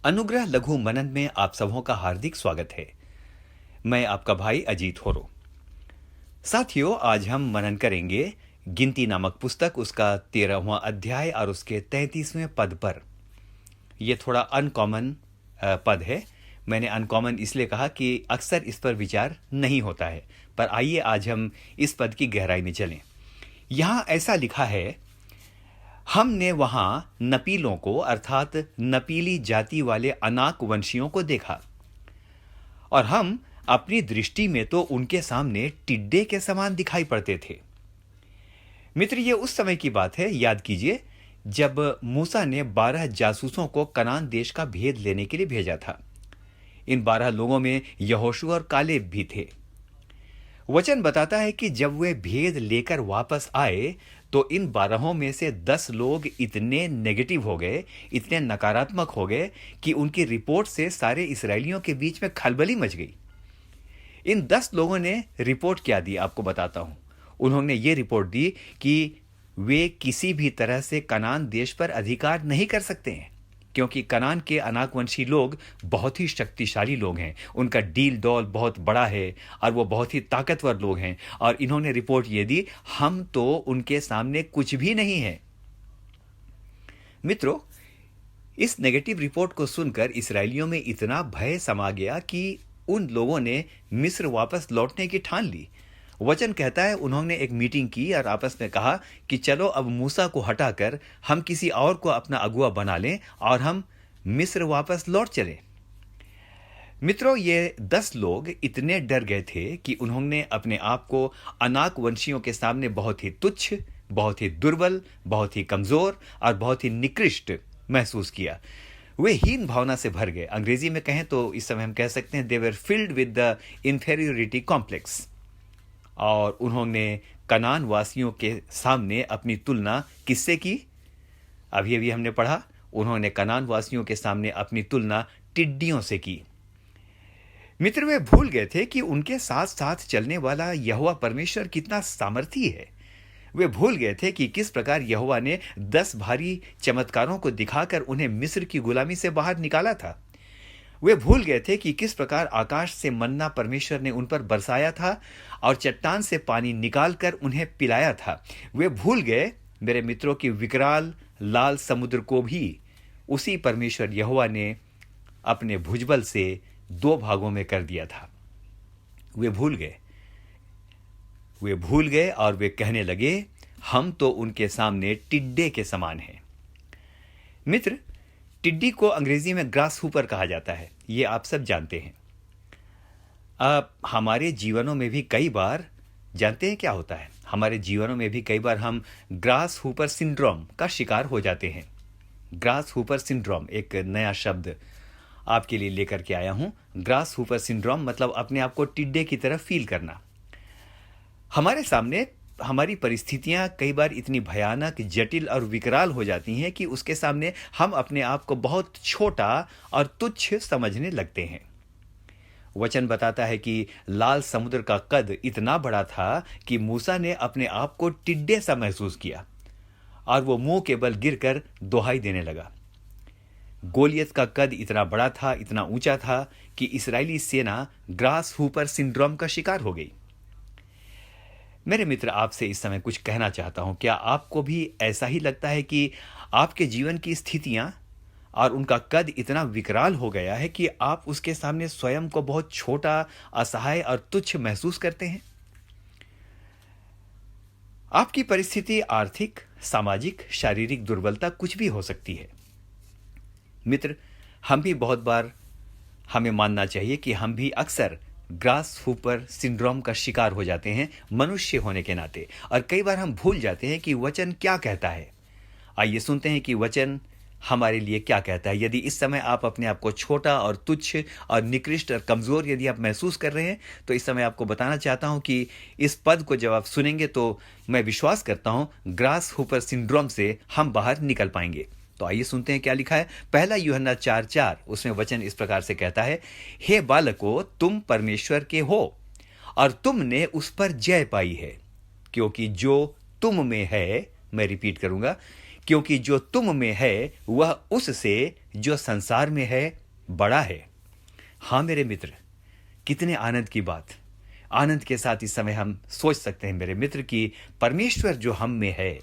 अनुग्रह लघु मनन में आप सबों का हार्दिक स्वागत है। मैं आपका भाई अजीत होरो। साथियों, आज हम मनन करेंगे गिनती नामक पुस्तक, उसका 13वां अध्याय और उसके 33वें पद पर। यह थोड़ा अनकॉमन पद है। मैंने अनकॉमन इसलिए कहा कि अक्सर इस पर विचार नहीं होता है, पर आइए आज हम इस पद की गहराई में चलें। यहां ऐसा लिखा है, हमने वहां नपीलों को अर्थात नपीली जाति वाले अनाक वंशियों को देखा, और हम अपनी दृष्टि में तो उनके सामने टिड्डे के समान दिखाई पड़ते थे। मित्र, ये उस समय की बात है, याद कीजिए, जब मूसा ने 12 जासूसों को कनान देश का भेद लेने के लिए भेजा था। इन 12 लोगों में यहोशू और कालेब भी थे। वचन बताता है कि जब वे भेद लेकर वापस आए तो इन 12 में से 10 लोग इतने नेगेटिव हो गए, इतने नकारात्मक हो गए कि उनकी रिपोर्ट से सारे इस्राएलियों के बीच में खलबली मच गई। इन 10 लोगों ने रिपोर्ट क्या दी, आपको बताता हूं। उन्होंने ये रिपोर्ट दी कि वे किसी भी तरह से कनान देश पर अधिकार नहीं कर सकते हैं, क्योंकि कनान के अनाकवंशी लोग बहुत ही शक्तिशाली लोग हैं। उनका डील डॉल बहुत बड़ा है और वो बहुत ही ताकतवर लोग हैं। और इन्होंने रिपोर्ट ये दी, हम तो उनके सामने कुछ भी नहीं है। मित्रों, इस नेगेटिव रिपोर्ट को सुनकर इस्राएलियों में इतना भय समा गया कि उन लोगों ने मिस्र वापस लौटने की ठान ली। वचन कहता है, उन्होंने एक मीटिंग की और आपस में कहा कि चलो अब मूसा को हटाकर हम किसी और को अपना अगुआ बना लें और हम मिस्र वापस लौट चले। मित्रों, ये 10 लोग इतने डर गए थे कि उन्होंने अपने आप को अनाक वंशियों के सामने बहुत ही तुच्छ, बहुत ही दुर्बल, बहुत ही कमजोर और बहुत ही निकृष्ट महसूस किया। वे हीन भावना से भर गए। अंग्रेजी में कहें तो इस समय हम कह सकते हैं, दे वर फिल्ड विद द इंफेरियोरिटी कॉम्प्लेक्स। और उन्होंने कनान वासियों के सामने अपनी तुलना किससे की? अभी अभी हमने पढ़ा, उन्होंने कनान वासियों के सामने अपनी तुलना टिड्डियों से की। मित्र, वे भूल गए थे कि उनके साथ साथ चलने वाला यहोवा परमेश्वर कितना सामर्थी है। वे भूल गए थे कि किस प्रकार यहोवा ने 10 भारी चमत्कारों को दिखाकर उन्हें मिस्र की गुलामी से बाहर निकाला था। वे भूल गए थे कि किस प्रकार आकाश से मन्ना परमेश्वर ने उन पर बरसाया था और चट्टान से पानी निकालकर उन्हें पिलाया था। वे भूल गए, मेरे मित्रों, की विकराल लाल समुद्र को भी उसी परमेश्वर यहोवा ने अपने भुजबल से 2 भागों में कर दिया था। वे भूल गए और वे कहने लगे, हम तो उनके सामने टिड्डे के समान हैं। मित्र, टिड्डी को अंग्रेजी में ग्रास हुपर कहा जाता है, ये आप सब जानते हैं। अब हमारे जीवनों में भी कई बार, जानते हैं क्या होता है, हमारे जीवनों में भी कई बार हम ग्रास हुपर सिंड्रोम का शिकार हो जाते हैं। ग्रास हुपर सिंड्रोम एक नया शब्द आपके लिए लेकर के आया हूं। ग्रास हुपर सिंड्रोम मतलब अपने आप को टिड्डे की तरह फील करना। हमारे सामने हमारी परिस्थितियां कई बार इतनी भयानक, जटिल और विकराल हो जाती हैं कि उसके सामने हम अपने आप को बहुत छोटा और तुच्छ समझने लगते हैं। वचन बताता है कि लाल समुद्र का कद इतना बड़ा था कि मूसा ने अपने आप को टिड्डे सा महसूस किया और वो मुंह के बल गिरकर दोहाई देने लगा। गोलियत का कद इतना बड़ा था, इतना ऊंचा था कि इस्राएली सेना ग्रास हुपर सिंड्रोम का शिकार हो गई। मेरे मित्र, आपसे इस समय कुछ कहना चाहता हूं। क्या आपको भी ऐसा ही लगता है कि आपके जीवन की स्थितियां और उनका कद इतना विकराल हो गया है कि आप उसके सामने स्वयं को बहुत छोटा, असहाय और तुच्छ महसूस करते हैं? आपकी परिस्थिति आर्थिक, सामाजिक, शारीरिक दुर्बलता कुछ भी हो सकती है। मित्र, हम भी बहुत बार, हमें मानना चाहिए कि हम भी अक्सर ग्रास हुपर सिंड्रोम का शिकार हो जाते हैं मनुष्य होने के नाते, और कई बार हम भूल जाते हैं कि वचन क्या कहता है। आइए सुनते हैं कि वचन हमारे लिए क्या कहता है। यदि इस समय आप अपने आप को छोटा और तुच्छ और निकृष्ट और कमजोर यदि आप महसूस कर रहे हैं, तो इस समय आपको बताना चाहता हूं कि इस पद को जब आप सुनेंगे तो मैं विश्वास करता हूं ग्रास हुपर सिंड्रोम से हम बाहर निकल पाएंगे। तो आइए सुनते हैं क्या लिखा है। पहला यूहन्ना 4:4, उसमें वचन इस प्रकार से कहता है, हे बालकों, तुम परमेश्वर के हो और तुमने उस पर जय पाई है, क्योंकि जो तुम में है, मैं रिपीट करूंगा, क्योंकि जो तुम में है वह उससे जो संसार में है बड़ा है। हाँ मेरे मित्र, कितने आनंद की बात। आनंद के साथ इस समय हम सोच सकते हैं मेरे मित्र कि परमेश्वर जो हम में है,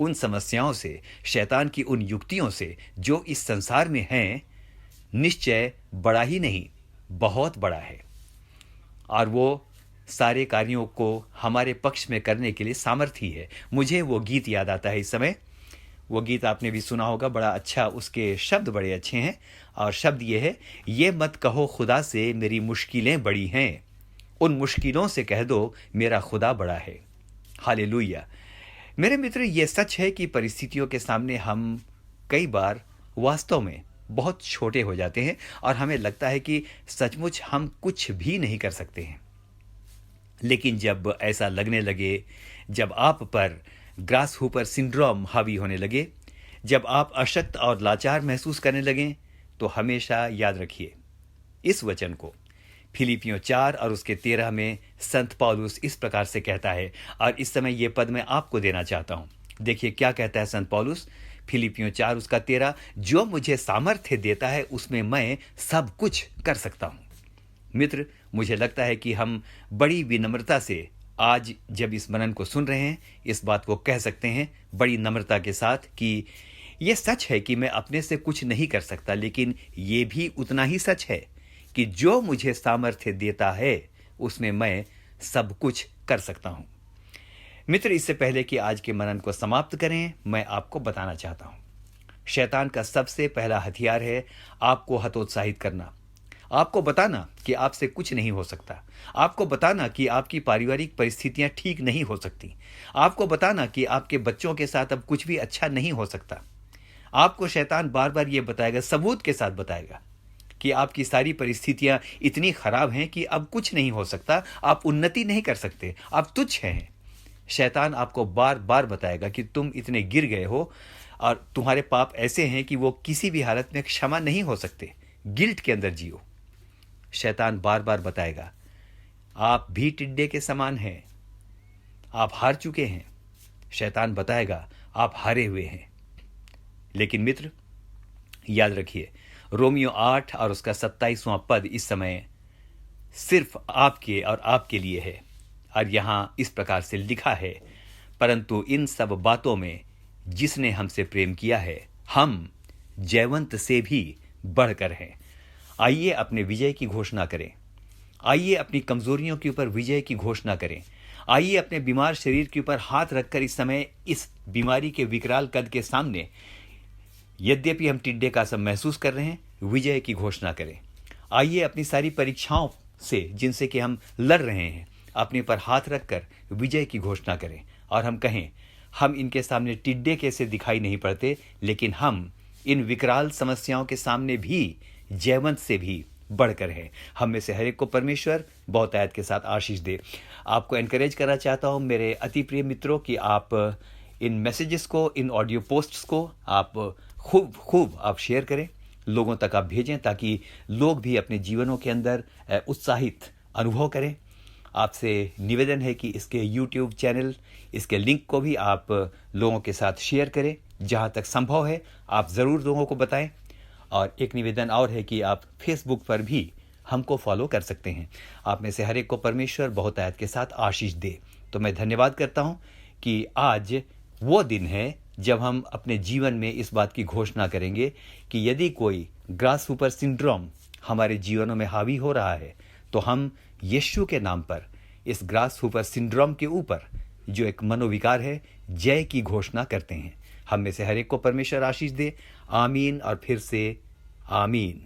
उन समस्याओं से, शैतान की उन युक्तियों से जो इस संसार में हैं, निश्चय बड़ा ही नहीं, बहुत बड़ा है। और वो सारे कार्यों को हमारे पक्ष में करने के लिए सामर्थ्य है। मुझे वो गीत याद आता है इस समय। वो गीत आपने भी सुना होगा, बड़ा अच्छा, उसके शब्द बड़े अच्छे हैं। और शब्द ये है, ये मत कहो खुदा से मेरी मुश्किलें बड़ी हैं, उन मुश्किलों से कह दो मेरा खुदा बड़ा है। हालेलुया। मेरे मित्र, ये सच है कि परिस्थितियों के सामने हम कई बार वास्तव में बहुत छोटे हो जाते हैं और हमें लगता है कि सचमुच हम कुछ भी नहीं कर सकते हैं। लेकिन जब ऐसा लगने लगे, जब आप पर ग्रास हुपर सिंड्रोम हावी होने लगे, जब आप अशक्त और लाचार महसूस करने लगें, तो हमेशा याद रखिए इस वचन को। फिलिपियों 4 और उसके 13 में संत पौलुस इस प्रकार से कहता है, और इस समय यह पद मैं आपको देना चाहता हूं। देखिए क्या कहता है संत पौलुस, फिलिपियों 4 उसका 13, जो मुझे सामर्थ्य देता है उसमें मैं सब कुछ कर सकता हूं। मित्र, मुझे लगता है कि हम बड़ी विनम्रता से आज जब इस मनन को सुन रहे हैं, इस बात को कह सकते हैं बड़ी नम्रता के साथ कि यह सच है कि मैं अपने से कुछ नहीं कर सकता, लेकिन यह भी उतना ही सच है कि जो मुझे सामर्थ्य देता है उसमें मैं सब कुछ कर सकता हूं। मित्र, इससे पहले कि आज के मनन को समाप्त करें, मैं आपको बताना चाहता हूं, शैतान का सबसे पहला हथियार है आपको हतोत्साहित करना, आपको बताना कि आपसे कुछ नहीं हो सकता, आपको बताना कि आपकी पारिवारिक परिस्थितियां ठीक नहीं हो सकती, आपको बताना कि आपके बच्चों के साथ अब कुछ भी अच्छा नहीं हो सकता। आपको शैतान बार बार ये बताएगा, सबूत के साथ बताएगा कि आपकी सारी परिस्थितियां इतनी खराब हैं कि अब कुछ नहीं हो सकता, आप उन्नति नहीं कर सकते, आप तुच्छ हैं। शैतान आपको बार बार बताएगा कि तुम इतने गिर गए हो और तुम्हारे पाप ऐसे हैं कि वो किसी भी हालत में क्षमा नहीं हो सकते, गिल्ट के अंदर जियो। शैतान बार बार बताएगा आप भी टिड्डे के समान हैं, आप हार चुके हैं। शैतान बताएगा आप हारे हुए हैं। लेकिन मित्र, याद रखिए, रोमियो 8 और उसका 27वां पद इस समय सिर्फ आपके और आपके लिए है। और यहां इस प्रकार से लिखा है, परंतु इन सब बातों में जिसने हमसे प्रेम किया है, हम जयवंत से भी बढ़कर हैं। आइए अपने विजय की घोषणा करें, आइए अपनी कमजोरियों के ऊपर विजय की घोषणा करें, आइए अपने बीमार शरीर के ऊपर हाथ रखकर इस समय इस बीमारी के विकराल कद के सामने, यद्यपि हम टिड्डे का सब महसूस कर रहे हैं, विजय की घोषणा करें। आइए अपनी सारी परीक्षाओं से जिनसे कि हम लड़ रहे हैं, अपने पर हाथ रखकर विजय की घोषणा करें और हम कहें, हम इनके सामने टिड्डे कैसे दिखाई नहीं पड़ते, लेकिन हम इन विकराल समस्याओं के सामने भी जयवंत से भी बढ़कर है। हम में से हर एक को परमेश्वर बहुत आयत के साथ आशीष दे। आपको एनकरेज करना चाहता हूं मेरे अति प्रिय मित्रों कि आप इन मैसेजेस को, इन ऑडियो पोस्ट्स को आप खूब आप शेयर करें, लोगों तक आप भेजें, ताकि लोग भी अपने जीवनों के अंदर उत्साहित अनुभव करें। आपसे निवेदन है कि इसके YouTube चैनल, इसके लिंक को भी आप लोगों के साथ शेयर करें। जहां तक संभव है आप ज़रूर लोगों को बताएं। और एक निवेदन और है कि आप फेसबुक पर भी हमको फॉलो कर सकते हैं। आप में से हर एक को परमेश्वर बहुत आयत के साथ आशीष दे। तो मैं धन्यवाद करता हूं कि आज वो दिन है जब हम अपने जीवन में इस बात की घोषणा करेंगे कि यदि कोई ग्रास हुपर सिंड्रोम हमारे जीवनों में हावी हो रहा है, तो हम यीशु के नाम पर इस ग्रास हुपर सिंड्रोम के ऊपर जो एक मनोविकार है, जय की घोषणा करते हैं। हम में से हर एक को परमेश्वर आशीष दे। आमीन और फिर से आमीन।